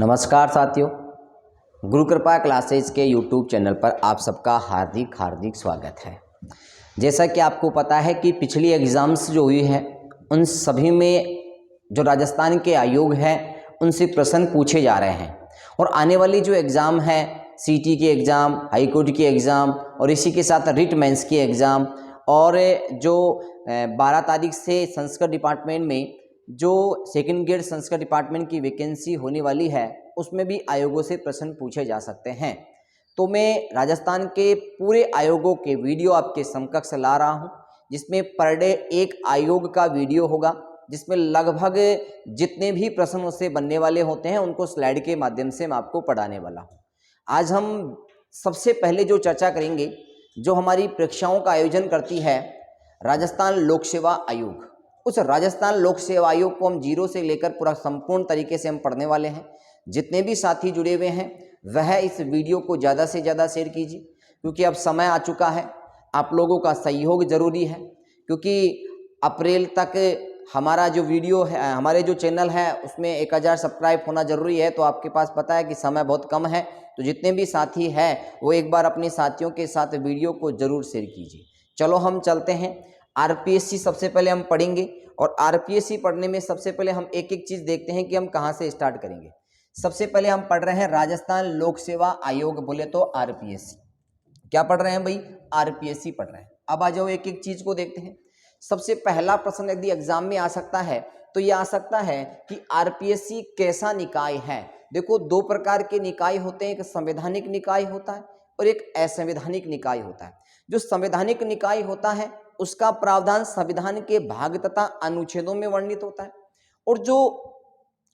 नमस्कार साथियों, गुरु कृपा क्लासेज के YouTube चैनल पर आप सबका हार्दिक हार्दिक स्वागत है। जैसा कि आपको पता है कि पिछली एग्ज़ाम्स जो हुई है उन सभी में जो राजस्थान के आयोग है उनसे प्रश्न पूछे जा रहे हैं और आने वाली जो एग्ज़ाम है सीटी की एग्ज़ाम, हाई कोर्ट की एग्ज़ाम और इसी के साथ रिट मेंस की एग्ज़ाम और जो 12 तारीख से संस्कृत डिपार्टमेंट में जो सेकंड ग्रेड संस्कृत डिपार्टमेंट की वैकेंसी होने वाली है उसमें भी आयोगों से प्रश्न पूछे जा सकते हैं। तो मैं राजस्थान के पूरे आयोगों के वीडियो आपके समकक्ष ला रहा हूं, जिसमें पर डे एक आयोग का वीडियो होगा, जिसमें लगभग जितने भी प्रश्न उससे बनने वाले होते हैं उनको स्लाइड के माध्यम से मैं आपको पढ़ाने वाला हूँ। आज हम सबसे पहले जो चर्चा करेंगे, जो हमारी परीक्षाओं का आयोजन करती है राजस्थान लोक सेवा आयोग, उस राजस्थान लोक सेवा आयोग को हम जीरो से लेकर पूरा संपूर्ण तरीके से हम पढ़ने वाले हैं। जितने भी साथी जुड़े हुए हैं वह इस वीडियो को ज़्यादा से ज़्यादा शेयर कीजिए, क्योंकि अब समय आ चुका है, आप लोगों का सहयोग जरूरी है। क्योंकि अप्रैल तक हमारा जो वीडियो है, हमारे जो चैनल है उसमें 1000 सब्सक्राइब होना जरूरी है। तो आपके पास पता है कि समय बहुत कम है, तो जितने भी साथी हैं वो एक बार अपने साथियों के साथ वीडियो को जरूर शेयर कीजिए। चलो हम चलते हैं। आरपीएससी सबसे पहले हम पढ़ेंगे और आरपीएससी पढ़ने में सबसे पहले हम एक एक चीज देखते हैं कि हम कहां से स्टार्ट करेंगे। सबसे पहले हम पढ़ रहे हैं राजस्थान लोक सेवा आयोग, बोले तो आरपीएससी। क्या पढ़ रहे हैं भाई? आरपीएससी पढ़ रहे हैं। अब आ जाओ एक एक चीज को देखते हैं। सबसे पहला प्रश्न यदि एग्जाम में आ सकता है तो यह आ सकता है कि आरपीएससी कैसा निकाय है। देखो, दो प्रकार के निकाय होते हैं, एक संवैधानिक निकाय होता है और एक असंवैधानिक निकाय होता है। जो संवैधानिक निकाय होता है उसका प्रावधान संविधान के भाग तथा अनुच्छेदों में वर्णित होता है, और जो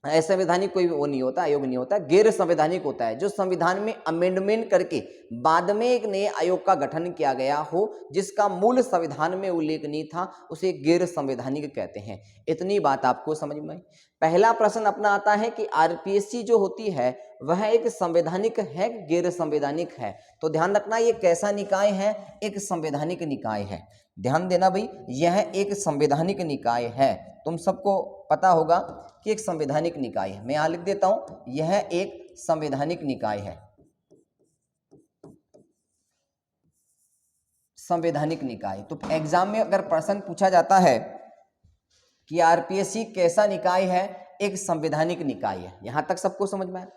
असंवैधानिक कोई वो नहीं होता, आयोग नहीं होता, गैर संवैधानिक होता है, जो संविधान में अमेंडमेंट करके बाद में एक नए आयोग का गठन किया गया हो, जिसका मूल संविधान में उल्लेख नहीं था, उसे गैर संवैधानिक कहते हैं। इतनी बात आपको समझ में आई। पहला प्रश्न अपना आता है कि आरपीएससी जो होती है वह एक संवैधानिक है, गैर संवैधानिक है। तो ध्यान रखना, ये कैसा निकाय है? एक संवैधानिक निकाय है। ध्यान देना भाई, यह एक संवैधानिक निकाय है। तुम सबको पता होगा कि एक संवैधानिक निकाय है। मैं यहां लिख देता हूं, यह एक संवैधानिक निकाय है। संवैधानिक निकाय। तो एग्जाम में अगर प्रश्न पूछा जाता है कि आरपीएससी कैसा निकाय है, एक संवैधानिक निकाय है। यहां तक सबको समझ में आया।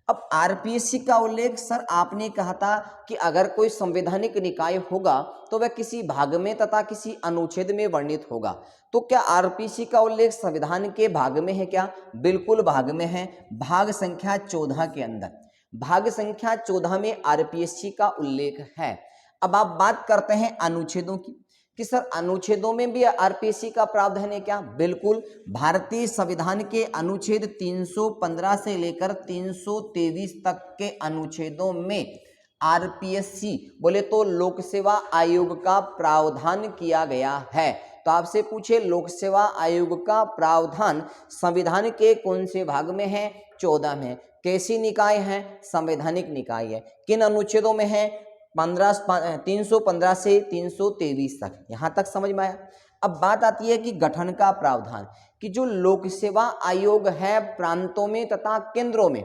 अब आरपीएससी का उल्लेख, सर आपने कहा था कि अगर कोई संवैधानिक निकाय होगा तो वह किसी भाग में तथा किसी अनुच्छेद में वर्णित होगा। तो क्या आरपीएससी का उल्लेख संविधान के भाग में है क्या? बिल्कुल भाग में है, भाग संख्या 14 के अंदर। भाग संख्या 14 में आरपीएससी का उल्लेख है। अब आप बात करते हैं अनुच्छेदों की कि सर अनुच्छेदों में भी आरपीएससी का प्रावधान है क्या? बिल्कुल। भारतीय संविधान के अनुच्छेद 315 से लेकर 323 तक के अनुच्छेदों में आरपीएससी, बोले तो लोक सेवा आयोग का प्रावधान किया गया है। तो आपसे पूछे लोक सेवा आयोग का प्रावधान संविधान के कौन से भाग में है? 14 में। कैसी निकाय है? संवैधानिक निकाय है। किन अनुच्छेदों में है? 315 से 323 तक। यहां तक समझ में आया। अब बात आती है कि गठन का प्रावधान, कि जो लोक सेवा आयोग है प्रांतों में तथा केंद्रों में,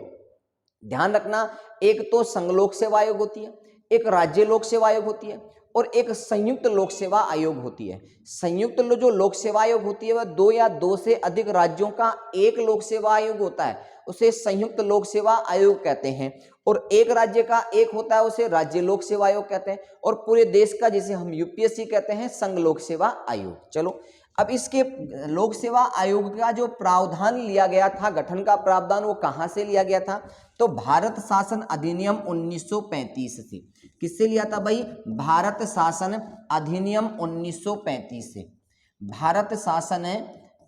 ध्यान रखना, एक तो संघ लोक सेवा आयोग होती है, एक राज्य लोक सेवा आयोग होती है और एक संयुक्त लोक सेवा आयोग होती है। संयुक्त जो लोक सेवा आयोग होती है वह 2 या 2 से अधिक राज्यों का एक लोक सेवा आयोग होता है, उसे संयुक्त लोक सेवा आयोग कहते हैं। और एक राज्य का एक होता है, उसे राज्य लोक सेवा आयोग कहते हैं। और पूरे देश का, जिसे हम यूपीएससी कहते हैं, संघ लोक सेवा आयोग। चलो, अब इसके लोक सेवा आयोग का जो प्रावधान लिया गया था, गठन का प्रावधान, वो कहां से लिया गया था? तो भारत शासन अधिनियम 1935 से। किससे लिया था भाई? भारत शासन अधिनियम 1935 से। भारत शासन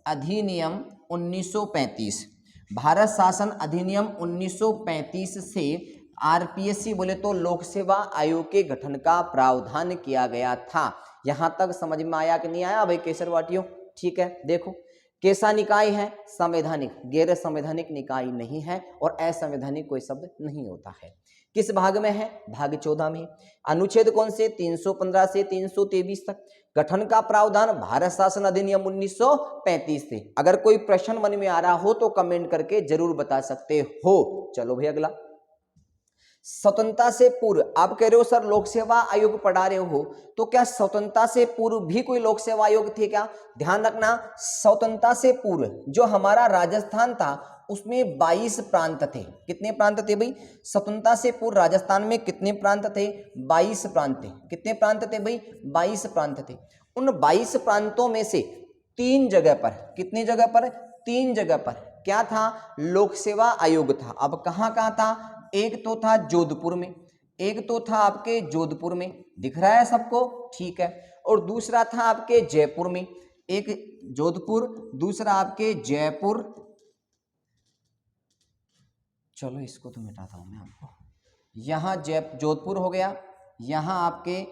अधिनियम 1935, भारत शासन अधिनियम 1935 से आरपीएससी, बोले तो लोक सेवा आयोग के गठन का प्रावधान किया गया था। यहां तक समझ में आया कि नहीं आया भाई केसर वाटियों? ठीक है। देखो कैसा निकाय है? संवैधानिक। गैर संवैधानिक निकाय नहीं है और असंवैधानिक कोई शब्द नहीं होता है। किस भाग में है? भाग 14 में। अनुच्छेद कौन से? 315 से 323 तक। गठन का प्रावधान भारत शासन अधिनियम 1935 से। अगर कोई प्रश्न मन में आ रहा हो तो कमेंट करके जरूर बता सकते हो। चलो भाई अगला, स्वतंत्रता से पूर्व। आप कह रहे हो सर लोक सेवा आयोग पढ़ा रहे हो, तो क्या स्वतंत्रता से पूर्व भी कोई लोक सेवा आयोग थे क्या? ध्यान रखना, स्वतंत्रता से पूर्व जो हमारा राजस्थान था उसमें 22 प्रांत थे। कितने प्रांत थे भाई? स्वतंत्रता से पूर्व राजस्थान में कितने प्रांत थे? 22 प्रांत थे। कितने प्रांत थे भाई? 22 प्रांत थे। उन 22 प्रांतों में से 3 जगह पर, कितनी जगह पर? 3 जगह पर क्या था? लोक सेवा आयोग था। अब कहाँ कहाँ था? एक तो था जोधपुर में, एक तो था आपके जोधपुर में, दिख रहा है सबको? ठीक है। और दूसरा था आपके जयपुर में। एक जोधपुर, दूसरा आपके जयपुर। चलो इसको तो मिटाता हूं मैं आपको। यहां जोधपुर हो गया, यहां आपके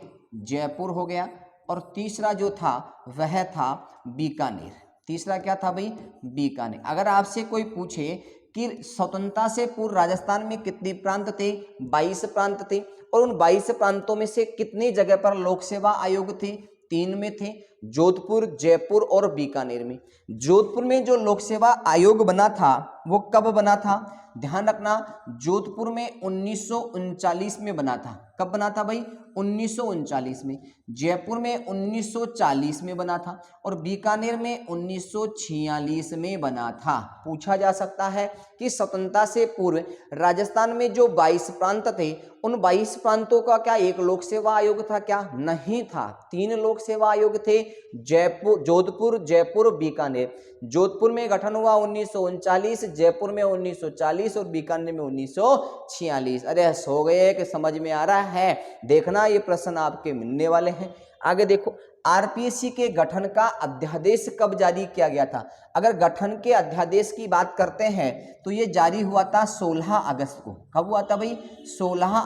जयपुर हो गया, और तीसरा जो था वह था बीकानेर। तीसरा क्या था भाई? बीकानेर। अगर आपसे कोई पूछे कि स्वतंत्रता से पूर्व राजस्थान में कितने प्रांत थे? 22 प्रांत थे। और उन 22 प्रांतों में से कितनी जगह पर लोक सेवा आयोग थे? 3 में थे, जोधपुर, जयपुर और बीकानेर में। जोधपुर में जो लोक सेवा आयोग बना था वो कब बना था? ध्यान रखना, जोधपुर में 1939 में बना था। कब बना था भाई? 1939 में। जयपुर में 1940 में बना था और बीकानेर में 1946 में बना था। पूछा जा सकता है कि स्वतंत्रता से पूर्व राजस्थान में जो 22 प्रांत थे उन 22 प्रांतों का क्या एक लोक सेवा आयोग था क्या? नहीं था। 3 लोक सेवा आयोग थे, जयपुर, जोधपुर, जयपुर, बीकानेर। जोधपुर में गठन हुआ 1939, जयपुर में 1940 और बीकानेर में 1946। अरे सो गए कि समझ में आ रहा है? देखना ये प्रश्न आपके मिलने वाले हैं। आगे देखो, आरपीएससी के गठन का अध्यादेश कब जारी किया गया था? अगर गठन के अध्यादेश की बात करते हैं तो ये जारी हुआ था 16 अगस्त को। कब हुआ था भाई? 16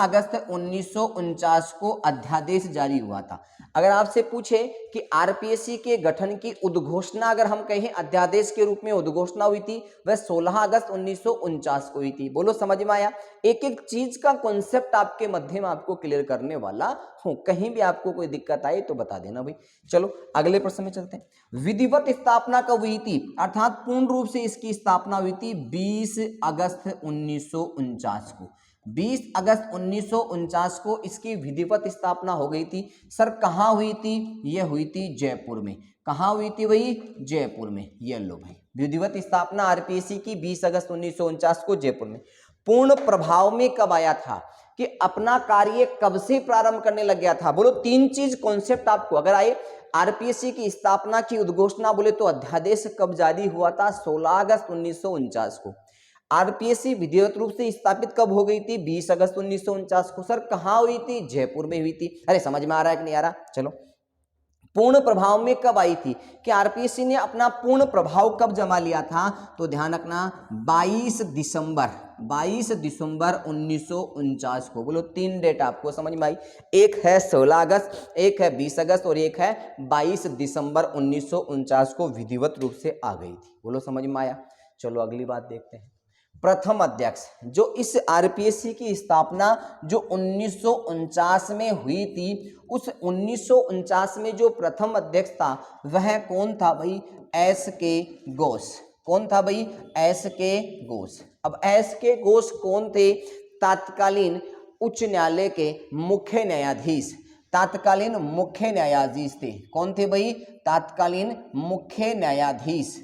अगस्त 1949 को अध्यादेश जारी हुआ था। अगर आपसे पूछे कि आरपीएससी के गठन की उद्घोषणा अगर हम कहें अध्यादेश के रूप में उद्घोषणा हुई थी, वह 16 अगस्त 1949 को हुई थी। बोलो समझ में आया? एक एक चीज का कॉन्सेप्ट आपके मध्य में आपको क्लियर करने वाला हूं। कहीं भी आपको कोई दिक्कत आई तो बता देना भाई। चलो अगले प्रश्न में चलते हैं। विधिवत स्थापना कब हुई थी? अर्थात पूर्ण रूप से इसकी स्थापना हुई थी 20 अगस्त 1949 को। 20 अगस्त 1949 को इसकी विधिवत स्थापना हो गई थी। सर कहाँ हुई थी? यह हुई थी जयपुर में। कहाँ हुई थी भाई? जयपुर में। ये लो भाई, विधिवत स्थापना आरपीएससी की 20 अगस्त 1949 को जयपुर में। पूर्ण प्रभाव में कब आया था? कि अपना कार्य कब से प्रारंभ करने लग गया था? बोलो 3 चीज कॉन्सेप्ट आपको अगर आए। आरपीएससी की स्थापना की उद्घोषणा बोले तो अध्यादेश कब जारी हुआ था? 16 अगस्त 1949 को। आरपीएससी विधिवत रूप से स्थापित कब हो गई थी? 20 अगस्त 1949 को। सर कहाँ हुई थी? जयपुर में हुई थी। अरे समझ में आ रहा है कि नहीं आ रहा? चलो, पूर्ण प्रभाव में कब आई थी? कि आरपीएससी ने अपना पूर्ण प्रभाव कब जमा लिया था? तो ध्यान रखना 22 दिसंबर 1949 को। बोलो 3 डेट आपको समझ में आई। एक है 16 अगस्त, एक है 20 अगस्त और एक है 22 दिसंबर 1949 को विधिवत रूप से आ गई थी। बोलो समझ में आया? चलो अगली बात देखते हैं। प्रथम अध्यक्ष जो इस आरपीएससी की स्थापना जो 1949 में हुई थी, उस 1949 में जो प्रथम अध्यक्ष था वह कौन था भाई? एस के घोष। कौन था भाई? एस के घोष। अब एस के घोष कौन थे? तत्कालीन उच्च न्यायालय के मुख्य न्यायाधीश। तत्कालीन मुख्य न्यायाधीश थे। कौन थे भाई? तत्कालीन मुख्य न्यायाधीश।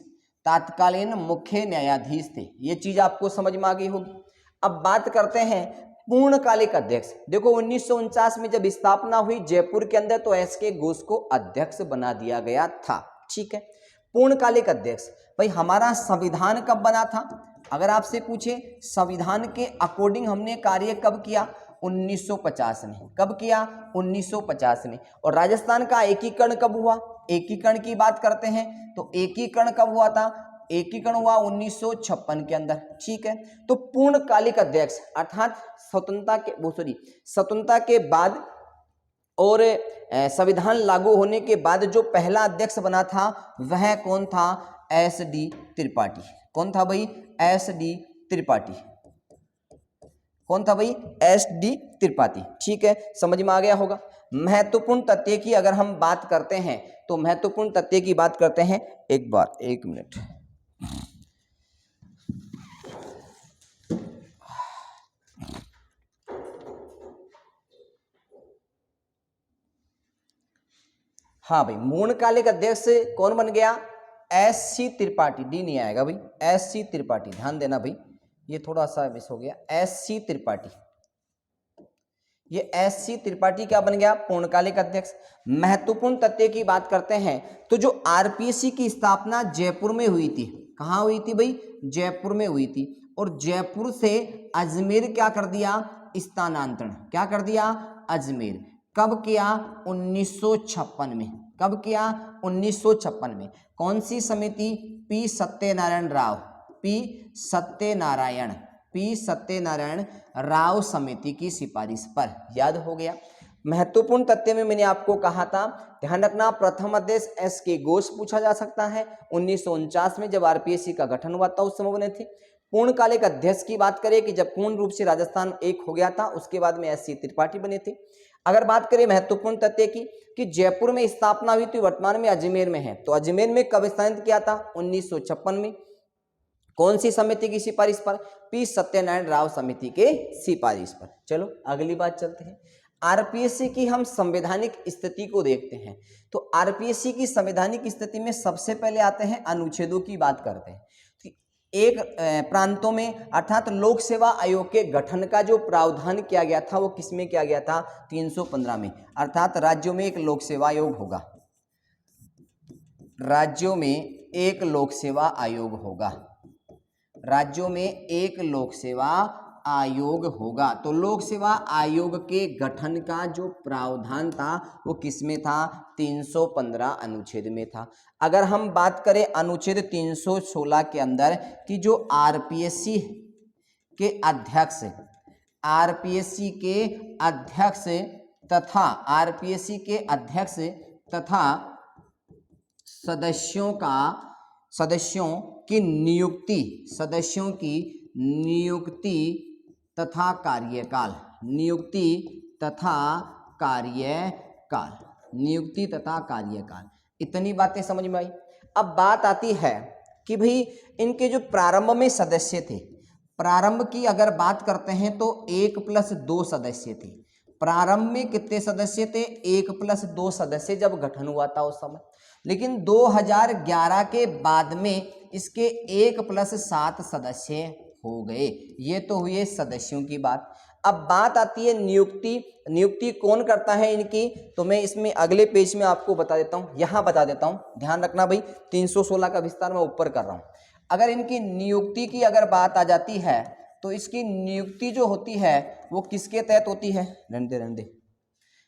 तत्कालीन मुख्य न्यायाधीश थे। ये चीज आपको समझ में आ गई होगी। अब बात करते हैं पूर्णकालिक अध्यक्ष। देखो 1949 में जब स्थापना हुई जयपुर के अंदर तो एस के घोष को अध्यक्ष बना दिया गया था। ठीक है। पूर्णकालिक अध्यक्ष भाई हमारा संविधान कब बना था? अगर आपसे पूछे संविधान के अकॉर्डिंग हमने कार्य कब किया? 1950 में। कब किया? 1950 में। और राजस्थान का एकीकरण कब हुआ? एकीकरण की बात करते हैं तो एकीकरण कब हुआ था? एकीकरण हुआ 1956 के अंदर। ठीक है। तो पूर्णकालिक अध्यक्ष अर्थात स्वतंत्रता के बाद और संविधान लागू होने के बाद जो पहला अध्यक्ष बना था वह कौन था? S D Tripathi. कौन था भाई? S D Tripathi. कौन था भाई? S D Tripathi. ठीक है, समझ में आ गया होगा। महत्वपूर्ण तथ्य की अगर हम बात करते हैं तो महत्वपूर्ण तथ्य की बात करते हैं, एक मिनट। हाँ भाई, मूर्णकालिक अध्यक्ष कौन बन गया? S C Tripathi. डी नहीं आएगा भाई, एस सी त्रिपाठी, ध्यान देना भाई, ये थोड़ा सा मिस हो गया। एस सी त्रिपाठी, ये एस सी त्रिपाठी क्या बन गया? पूर्णकालिक अध्यक्ष। महत्वपूर्ण तथ्य की बात करते हैं तो जो आरपीएससी की स्थापना जयपुर में हुई थी, कहाँ हुई थी भाई? जयपुर में हुई थी। और जयपुर से अजमेर क्या कर दिया? स्थानांतरण। क्या कर दिया? अजमेर। कब किया? 1956 में। कब किया? 1956 में। कौन सी समिति? पी सत्यनारायण राव, पी सत्यनारायण राव समिति की सिफारिश पर। याद हो गया। महत्वपूर्ण तथ्य में मैंने आपको कहा था, ध्यान रखना, प्रथम अध्यक्ष एस के घोष पूछा जा सकता है। 1949 में जब आरपीएससी का गठन हुआ था उस समय बने थे। पूर्णकालिक अध्यक्ष की बात करें कि जब पूर्ण रूप से राजस्थान एक हो गया था उसके बाद में एस सी त्रिपाठी बने थे। अगर बात करें महत्वपूर्ण तथ्य की कि जयपुर में स्थापना हुई थी, वर्तमान में अजमेर में है, तो अजमेर में कब स्थापित किया था? 1956 में। कौन सी समिति की सिफारिश पर? पी सत्यनारायण राव समिति के सिफारिश पर। चलो अगली बात चलते हैं। आरपीएससी की हम संवैधानिक स्थिति को देखते हैं तो आरपीएससी की संवैधानिक स्थिति में सबसे पहले आते हैं अनुच्छेदों की बात करते हैं। एक प्रांतों में अर्थात लोक सेवा आयोग के गठन का जो प्रावधान किया गया था वो किसमें किया गया था? 315 में। अर्थात राज्यों में एक लोक सेवा आयोग होगा, राज्यों में एक लोक सेवा आयोग होगा, राज्यों में एक लोक सेवा आयोग होगा। तो लोक सेवा आयोग के गठन का जो प्रावधान था वो किसमें था? 315 अनुच्छेद में था। अगर हम बात करें अनुच्छेद 316 के अंदर कि जो आरपीएससी के अध्यक्ष, आरपीएससी के अध्यक्ष तथा आरपीएससी के अध्यक्ष तथा सदस्यों की नियुक्ति तथा कार्यकाल, इतनी बातें समझ में आई। अब बात आती है कि भाई इनके जो प्रारंभ में सदस्य थे, प्रारंभ की अगर बात करते हैं तो 1+2 सदस्य थे। प्रारंभ में कितने सदस्य थे? 1+2 सदस्य जब गठन हुआ था उस समय। लेकिन 2011 के बाद में इसके 1+7 सदस्य हो गए। ये तो हुए सदस्यों की बात। अब बात आती है नियुक्ति कौन करता है इनकी? तो मैं इसमें अगले पेज में आपको बता देता हूँ, यहाँ बता देता हूँ, ध्यान रखना भाई। 316 का विस्तार मैं ऊपर कर रहा हूँ। अगर इनकी नियुक्ति की अगर बात आ जाती है तो इसकी नियुक्ति जो होती है वो किसके तहत होती है? रहने दे।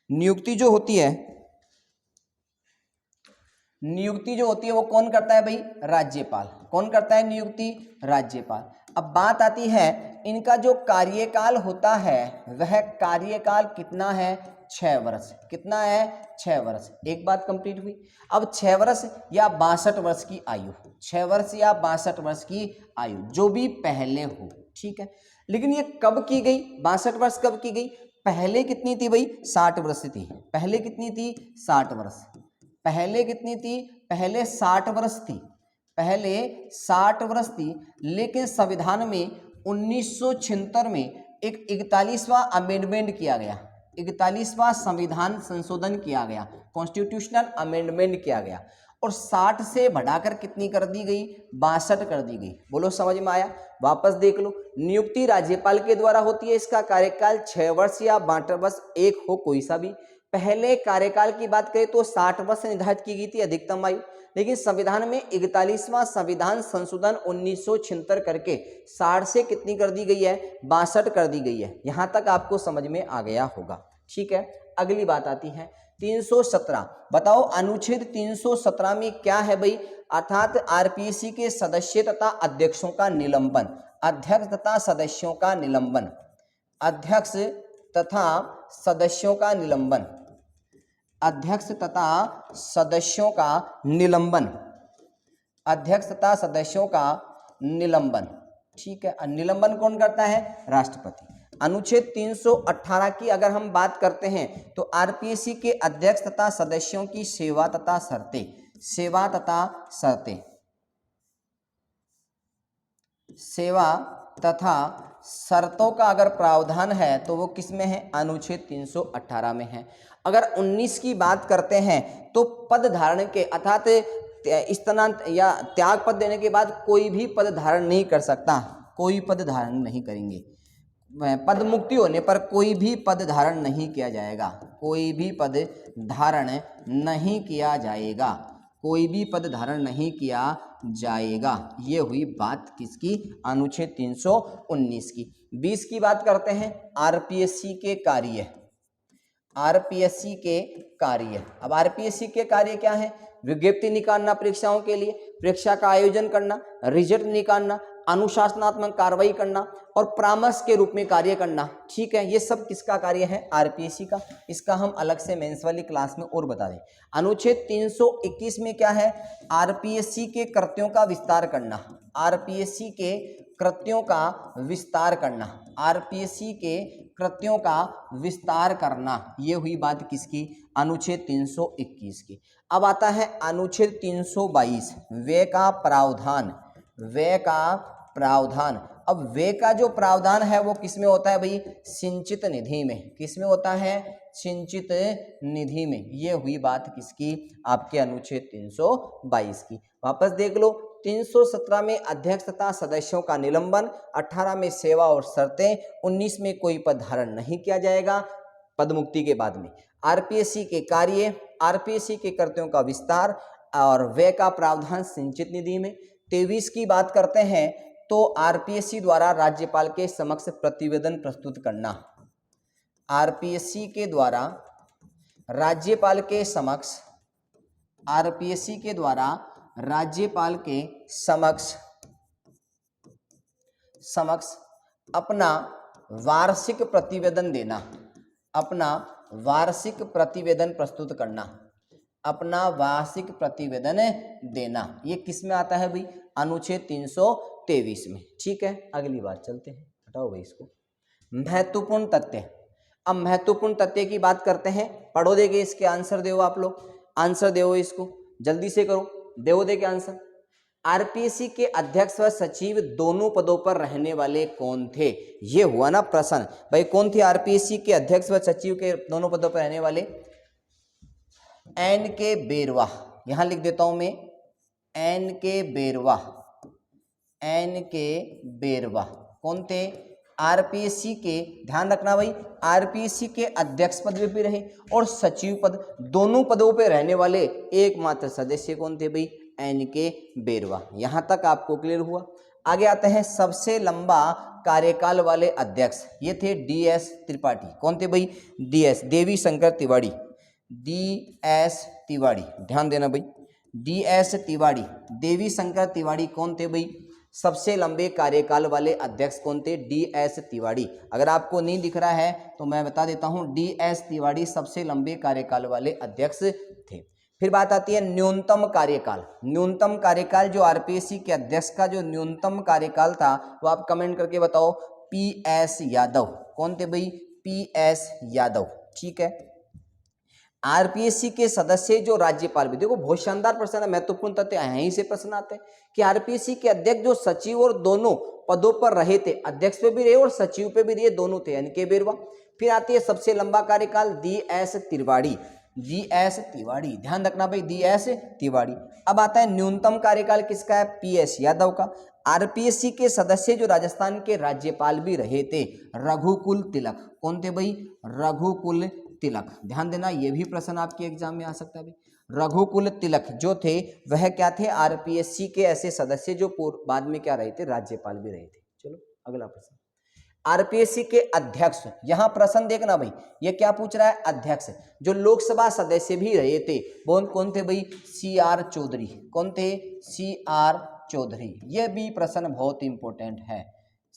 नियुक्ति जो होती है वो कौन करता है भाई? राज्यपाल। कौन करता है नियुक्ति? राज्यपाल। अब बात आती है इनका जो कार्यकाल होता है वह कार्यकाल कितना है? 6 वर्ष। कितना है? 6 वर्ष। एक बात कंप्लीट हुई। अब 6 वर्ष या 62 वर्ष की आयु, 6 वर्ष या 62 वर्ष की आयु जो भी पहले हो, ठीक है। लेकिन ये कब की गई? 62 वर्ष कब की गई? पहले कितनी थी भाई? 60 वर्ष थी। पहले कितनी थी? 60 वर्ष। पहले कितनी थी? पहले 60 वर्ष थी। पहले 60 वर्ष थी। लेकिन संविधान में 1976 में एक 41वां अमेंडमेंट किया गया, 41वां संविधान संशोधन किया गया, कॉन्स्टिट्यूशनल अमेंडमेंट किया गया और 60 से बढ़ाकर कितनी कर दी गई? 62 कर दी गई। बोलो समझ में आया? वापस देख लो। नियुक्ति राज्यपाल के द्वारा होती है, इसका कार्यकाल 6 वर्ष या 62 वर्ष, एक हो कोई सा भी। पहले कार्यकाल की बात करें तो 60 वर्ष निर्धारित की गई थी अधिकतम आयु, लेकिन संविधान में 41वां संविधान संशोधन 1976 करके 60 से कितनी कर दी गई है? 62 कर दी गई है। यहां तक आपको समझ में आ गया होगा, ठीक है। अगली बात आती है 317। बताओ अनुच्छेद 317 में क्या है भाई? अर्थात आरपीएससी के सदस्य तथा अध्यक्षों का निलंबन, अध्यक्ष तथा सदस्यों का निलंबन, अध्यक्ष तथा सदस्यों का निलंबन। अध्यक्ष तथा सदस्यों का निलंबन, अध्यक्ष तथा सदस्यों का निलंबन, ठीक है। निलंबन कौन करता है? राष्ट्रपति। अनुच्छेद 318 की अगर हम बात करते हैं तो आरपीएससी के अध्यक्ष तथा सदस्यों की सेवा तथा शर्तें, सेवा तथा शर्तें, सेवा तथा शर्तों का अगर प्रावधान है तो वो किस में है? अनुच्छेद 318 में है। अगर 19 की बात करते हैं तो पद धारण के अर्थात स्थानांतर या त्याग पद देने के बाद कोई भी पद धारण नहीं कर सकता, कोई पद धारण नहीं करेंगे। पद मुक्ति होने पर कोई भी पद धारण नहीं किया जाएगा, कोई भी पद धारण नहीं किया जाएगा, कोई भी पद धारण नहीं किया जाएगा। ये हुई बात किसकी? अनुच्छेद 319 की। 20 की बात करते हैं, आरपीएससी के कार्य, आरपीएससी के कार्य। अब आरपीएससी के कार्य क्या है? विज्ञप्ति निकालना परीक्षाओं के लिए, परीक्षा का आयोजन करना, रिजल्ट निकालना, अनुशासनात्मक कार्रवाई करना और परामर्श के रूप में कार्य करना, ठीक है। ये सब किसका कार्य है? आरपीएससी का। इसका हम अलग से मेंस वाली क्लास में और बता दें। अनुच्छेद 321 में क्या है? आरपीएससी के कृत्यों का विस्तार करना, आरपीएससी के कृत्यों का विस्तार करना, आरपीएससी के कृत्यों का विस्तार करना। ये हुई बात किसकी? अनुच्छेद 321 की। अब आता है अनुच्छेद 322, व्यय का प्रावधान, व्यय का प्रावधान। अब व्यय का जो प्रावधान है वो किसमें होता है भाई? सिंचित निधि में। किसमें होता है? सिंचित निधि में। ये हुई बात किसकी? आपके अनुच्छेद 322 की। वापस देख लो, 317 में अध्यक्ष तथा सदस्यों का निलंबन, 18 में सेवा और शर्तें, 19 में कोई पद धारण नहीं किया जाएगा पद मुक्ति के बाद में, आरपीएससी के कार्य, आरपीएससी के कर्तव्यों का विस्तार और व्यय का प्रावधान सिंचित निधि में। 23 की बात करते हैं तो आरपीएससी द्वारा राज्यपाल के समक्ष प्रतिवेदन प्रस्तुत करना, आरपीएससी के द्वारा राज्यपाल के समक्ष, आरपीएससी के द्वारा राज्यपाल के समक्ष अपना वार्षिक प्रतिवेदन देना, अपना वार्षिक प्रतिवेदन प्रस्तुत करना, अपना वार्षिक प्रतिवेदन देना। ये किस में आता है भाई? अनुच्छेद 323 में, ठीक है। अगली बात चलते हैं, हटाओ भाई इसको। महत्वपूर्ण तथ्य। अब महत्वपूर्ण तथ्य की बात करते हैं, पढ़ो देगे इसके आंसर दो, आप लोग आंसर दो, इसको जल्दी से करो, दो देगे आंसर। आरपीएससी के अध्यक्ष व सचिव दोनों पदों पर रहने वाले कौन थे? ये हुआ ना प्रश्न भाई, कौन थे आरपीएससी के अध्यक्ष व सचिव के दोनों पदों पर रहने वाले? एन के बेरवा, यहां लिख देता हूं मैं, एन के बेरवा, एन के बेरवा कौन थे? आरपीएससी के, ध्यान रखना भाई, आरपीएससी के अध्यक्ष पद पे भी रहे और सचिव पद, दोनों पदों पे रहने वाले एकमात्र सदस्य कौन थे भाई? एन के बेरवा। यहां तक आपको क्लियर हुआ। आगे आते हैं सबसे लंबा कार्यकाल वाले अध्यक्ष, ये थे डीएस त्रिपाठी। कौन थे भाई? डीएस, देवी शंकर तिवारी, डीएस तिवारी, ध्यान देना भाई, डीएस तिवारी, देवी शंकर तिवारी कौन थे भाई? सबसे लंबे कार्यकाल वाले अध्यक्ष कौन थे? डीएस तिवारी। अगर आपको नहीं दिख रहा है तो मैं बता देता हूं, डीएस तिवारी सबसे लंबे कार्यकाल वाले अध्यक्ष थे। फिर बात आती है न्यूनतम कार्यकाल। न्यूनतम कार्यकाल जो आरपीएससी के अध्यक्ष का जो न्यूनतम कार्यकाल था वो आप कमेंट करके बताओ। पीएस यादव। कौन थे भाई? पीएस यादव, ठीक है। आरपीएससी के सदस्य जो राज्यपाल भी, देखो बहुत शानदार प्रश्न है, महत्वपूर्ण तथ्य यहीं से प्रश्न आते हैं कि आरपीएससी के अध्यक्ष जो सचिव और दोनों पदों पर रहे थे, अध्यक्ष पे भी रहे और सचिव पे भी रहे, दोनों थे, एन के बेरवा। फिर आती है सबसे लंबा कार्यकाल, डीएस तिवारी, डीएस तिवारी, ध्यान रखना भाई, डीएस तिवारी। अब आता है न्यूनतम कार्यकाल किसका है? पीएस यादव का। आरपीएससी के सदस्य जो राजस्थान के राज्यपाल भी रहे थे, रघुकुल तिलक। कौन थे भाई? रघुकुल तिलक, ध्यान देना, ये भी प्रश्न आपके एग्जाम में आ सकता है। रघुकुल तिलक जो थे वह क्या थे? आरपीएससी के ऐसे सदस्य जो बाद में क्या रहे थे? राज्यपाल भी रहे थे। चलो अगला प्रश्न, आरपीएससी के अध्यक्ष। यहां प्रश्न देखना भाई, ये क्या पूछ रहा है? अध्यक्ष जो लोकसभा सदस्य भी रहे थे वो कौन थे भाई? सीआर चौधरी। कौन थे? सीआर चौधरी। यह भी प्रश्न बहुत इंपॉर्टेंट है।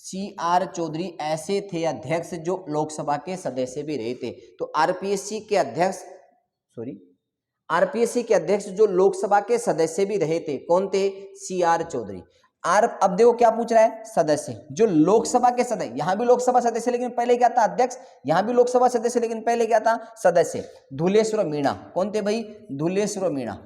सीआर चौधरी ऐसे थे अध्यक्ष जो लोकसभा के सदस्य भी रहे थे। तो आरपीएससी के अध्यक्ष, सॉरी, आरपीएससी के अध्यक्ष जो लोकसभा के सदस्य भी रहे थे, कौन थे? CR चौधरी। अब देखो क्या पूछ रहा है, सदस्य जो लोकसभा के सदस्य, यहां भी लोकसभा सदस्य लेकिन पहले क्या था? अध्यक्ष। यहां भी लोकसभा सदस्य लेकिन पहले क्या था? सदस्य। धुलेश्वर मीणा, कौन थे भाई? धुलेश्वर मीणा।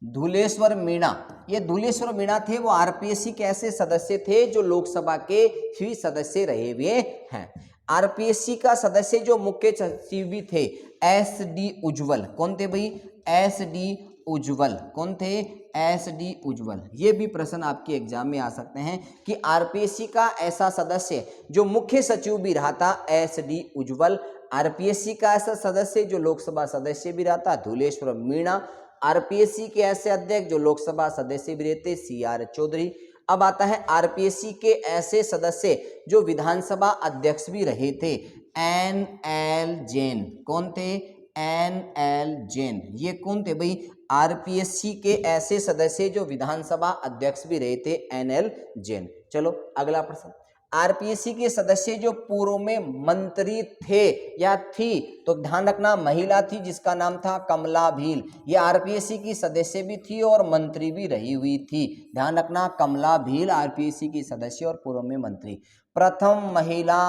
धुलेश्वर मीणा, ये धुलेश्वर मीणा थे, वो आरपीएससी के ऐसे सदस्य थे जो लोकसभा के भी सदस्य रहे हुए हैं। आरपीएससी का सदस्य जो मुख्य सचिव भी थे, SD उज्ज्वल, कौन थे भाई? SD उज्ज्वल, कौन थे? SD उज्ज्वल। ये भी प्रश्न आपके एग्जाम में आ सकते हैं कि आरपीएससी का ऐसा सदस्य जो मुख्य सचिव भी रहा था, SD उज्ज्वल। आरपीएससी का ऐसा सदस्य जो लोकसभा सदस्य भी रहा था, धुलेश्वर मीणा। आरपीएससी के ऐसे अध्यक्ष जो लोकसभा सदस्य भी रहते, CR चौधरी। अब आता है आरपीएससी के ऐसे सदस्य जो विधानसभा अध्यक्ष भी रहे थे, NL जैन, कौन थे? NL जैन। ये कौन थे भाई? आरपीएससी के ऐसे सदस्य जो विधानसभा अध्यक्ष भी रहे थे, NL जैन। चलो अगला प्रश्न, आरपीएससी के सदस्य जो पूर्व में मंत्री थे या थी, तो ध्यान रखना महिला थी जिसका नाम था कमला भील। ये आरपीएससी की सदस्य भी थी और मंत्री भी रही हुई थी। ध्यान रखना, कमला भील आरपीएससी की सदस्य और पूर्व में मंत्री। प्रथम महिला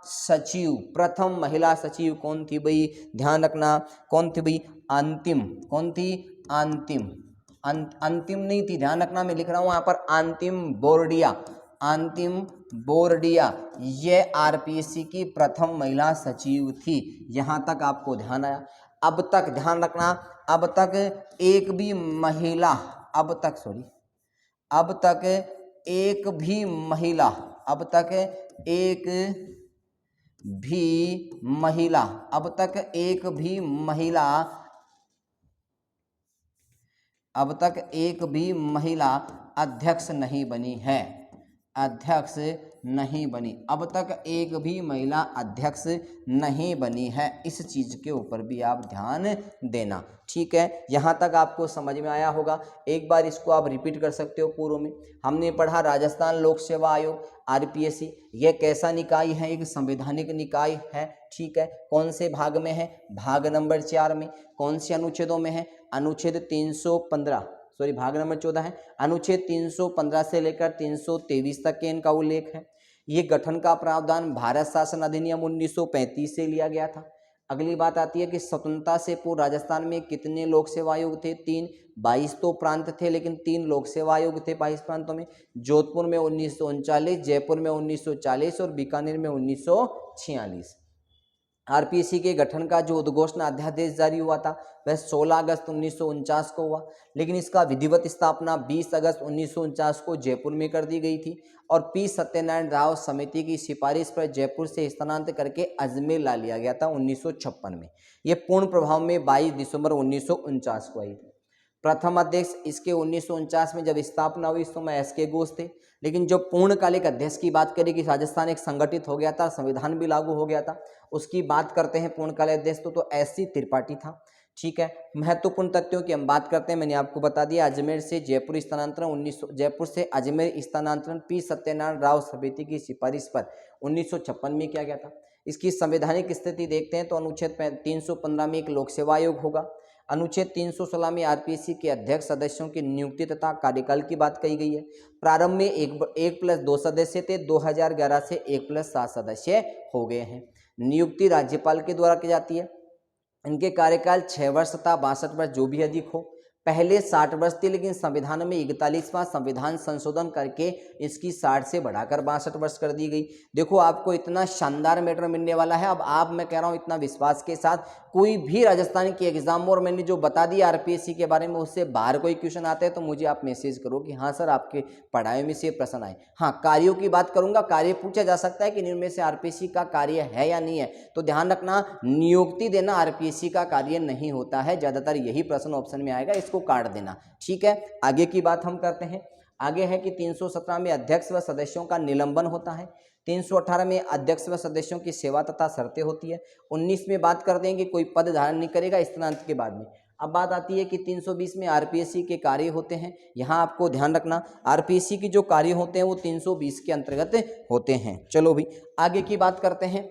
सचिव, प्रथम महिला सचिव कौन थी भाई? ध्यान रखना, कौन थी भाई? अंतिम, कौन थी? अंतिम। अंतिम नहीं थी, ध्यान रखना, मैं लिख रहा हूं यहां पर अंतिम बोरडिया, अंतिम बोरडिया। ये आरपीएससी की प्रथम महिला सचिव थी। यहां तक आपको ध्यान आया? अब तक ध्यान रखना, अब तक एक भी महिला, अब तक सॉरी, अब तक एक भी महिला, अब तक एक भी महिला, अब तक एक भी महिला, अब तक एक भी महिला अध्यक्ष नहीं बनी है, अध्यक्ष नहीं बनी। अब तक एक भी महिला अध्यक्ष नहीं बनी है। इस चीज के ऊपर भी आप ध्यान देना, ठीक है? यहां तक आपको समझ में आया होगा। एक बार इसको आप रिपीट कर सकते हो। पूर्व में हमने पढ़ा राजस्थान लोक सेवा आयोग, आरपीएससी, यह कैसा निकाय है? एक संवैधानिक निकाय है, ठीक है? कौन से भाग में है? भाग नंबर 4 में। कौन से अनुच्छेदों में है? अनुच्छेद 315, सॉरी भाग नंबर 14 है। अनुच्छेद 315 से लेकर 323 तक के इनका उल्लेख है। ये गठन का प्रावधान भारत शासन अधिनियम 1935 से लिया गया था। अगली बात आती है कि स्वतंत्रता से पूर्व राजस्थान में कितने लोक सेवा आयोग थे? 3। 22 तो प्रांत थे लेकिन 3 लोक सेवा आयोग थे 22 प्रांतों में। जोधपुर में 1939, जयपुर में 1940 और बीकानेर में 1946। आरपीएससी के गठन का जो उद्घोषणा अध्यादेश जारी हुआ था वह 16 अगस्त 1949 को हुआ, लेकिन इसका विधिवत स्थापना 20 अगस्त 1949 को जयपुर में कर दी गई थी और पी सत्यनारायण राव समिति की सिफारिश पर जयपुर से स्थानांतरित करके अजमेर ला लिया गया था 1956 में। यह पूर्ण प्रभाव में 22 दिसंबर 1949 को आई थी। प्रथम अध्यक्ष इसके 1949 में जब स्थापना हुई इस समय SK घोष थे, लेकिन जो पूर्णकालिक अध्यक्ष की बात करें कि राजस्थान एक संगठित हो गया था, संविधान भी लागू हो गया था, उसकी बात करते हैं पूर्णकालिक अध्यक्ष तो SC त्रिपाठी था, ठीक है? महत्वपूर्ण तथ्यों की हम बात करते हैं, मैंने आपको बता दिया अजमेर से जयपुर स्थानांतरण जयपुर से अजमेर स्थानांतरण पी सत्यनारायण राव समिति की सिफारिश पर 1956 में किया गया था। इसकी संवैधानिक स्थिति देखते हैं तो अनुच्छेद 315 में एक लोक सेवा आयोग होगा। अनुच्छेद 316 में आरपीएससी के अध्यक्ष सदस्यों की नियुक्ति तथा कार्यकाल की बात कही गई है। प्रारंभ में 1+2 सदस्य थे, 2011 से 1+7 सदस्य हो गए हैं। नियुक्ति राज्यपाल के द्वारा की जाती है। इनके कार्यकाल 6 वर्ष तथा 62 वर्ष जो भी अधिक हो। पहले 60 वर्ष थी लेकिन संविधान में 41वां संविधान संशोधन करके इसकी 60 से बढ़ाकर 62 वर्ष कर दी गई। देखो आपको इतना शानदार मैटर मिलने वाला है। अब आप, मैं कह रहा हूँ इतना विश्वास के साथ, कोई भी राजस्थान की एग्जाम और मैंने जो बता दिया आरपीएससी के बारे में उससे बाहर कोई क्वेश्चन आते हैं तो मुझे आप मैसेज करो कि हाँ सर आपके पढ़ाई में से प्रश्न आए। हाँ, कार्यों की बात करूंगा, कार्य पूछा जा सकता है कि इनमें से आरपीएससी का कार्य है या नहीं है, तो ध्यान रखना नियुक्ति देना आरपीएससी का कार्य नहीं होता है। ज्यादातर यही प्रश्न ऑप्शन में आएगा, इसको काट देना, ठीक है? आगे की बात हम करते हैं। आगे है कि 317 में अध्यक्ष व सदस्यों का निलंबन होता है। 318 में अध्यक्ष व सदस्यों की सेवा तथा शर्तें होती है। 19 में बात करते हैं कि कोई पद धारण नहीं करेगा स्थानांतरण के बाद में। अब बात आती है कि 320 में आरपीएससी के कार्य होते हैं। यहां आपको ध्यान रखना आरपीएससी की जो कार्य होते हैं वो 320 के अंतर्गत होते हैं। चलो भाई आगे की बात करते हैं।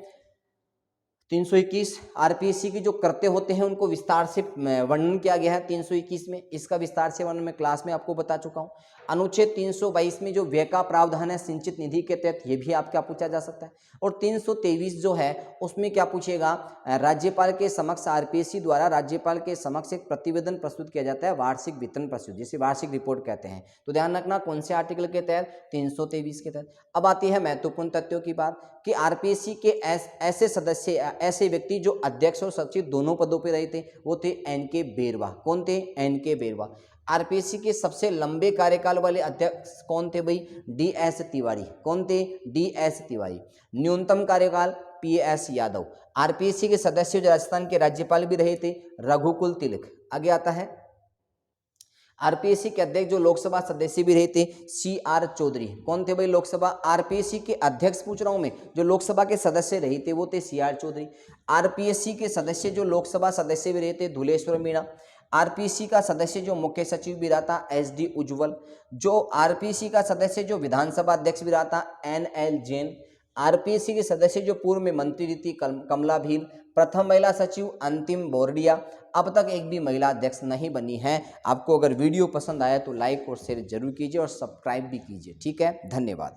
321 आरपीएससी की जो करते होते हैं उनको विस्तार से वर्णन किया गया है 321 में। इसका विस्तार से वर्णन मैं क्लास में आपको बता चुका हूं। अनुच्छेद 322 में जो व्यय का प्रावधान है सिंचित निधि के तहत, ये भी आपका पूछा जा सकता है। और 323 जो है उसमें क्या पूछेगा, राज्यपाल के समक्ष आरपीएससी द्वारा राज्यपाल के समक्ष एक प्रतिवेदन प्रस्तुत किया जाता है, वार्षिक वेतन प्रस्तुत, जिसे वार्षिक रिपोर्ट कहते हैं। तो ध्यान रखना कौन से आर्टिकल के तहत, 323 के तहत। अब आती है महत्वपूर्ण तथ्यों की बात कि आरपीएससी के ऐसे सदस्य, ऐसे व्यक्ति जो अध्यक्ष और सचिव दोनों पदों पर रहे थे, वो थे एन.के. बेरवा। कौन थे? एन.के. बेरवा। आरपीएससी के सबसे लंबे कार्यकाल वाले अध्यक्ष कौन थे भाई? डी.एस. तिवारी। कौन थे? डी.एस. तिवारी। न्यूनतम कार्यकाल पी.एस. यादव। आरपीएससी के सदस्य जो राजस्थान के राज्यपाल भी रहे थे, रघुकुल तिलक। आगे आता है आरपीएससी के अध्यक्ष जो लोकसभा सदस्य भी रहे थे, सी.आर. चौधरी। कौन थे भाई? लोकसभा। आरपीएससी के अध्यक्ष पूछ रहा हूं मैं, जो लोकसभा के सदस्य रहे थे वो थे सी.आर. चौधरी। आरपीएससी के सदस्य जो लोकसभा सदस्य भी रहे थे, धुलेश्वर मीणा। आरपीएससी का सदस्य जो मुख्य सचिव भी रहा था, एस.डी. उज्जवल। जो आरपीएससी का सदस्य जो विधानसभा अध्यक्ष भी रहा था, एन.एल. जैन। आरपीएससी के सदस्य जो पूर्व में मंत्री रही थी, कमला भील। प्रथम महिला सचिव अंतिम बोरडिया। अब तक एक भी महिला अध्यक्ष नहीं बनी है। आपको अगर वीडियो पसंद आया तो लाइक और शेयर जरूर कीजिए और सब्सक्राइब भी कीजिए। ठीक है, धन्यवाद।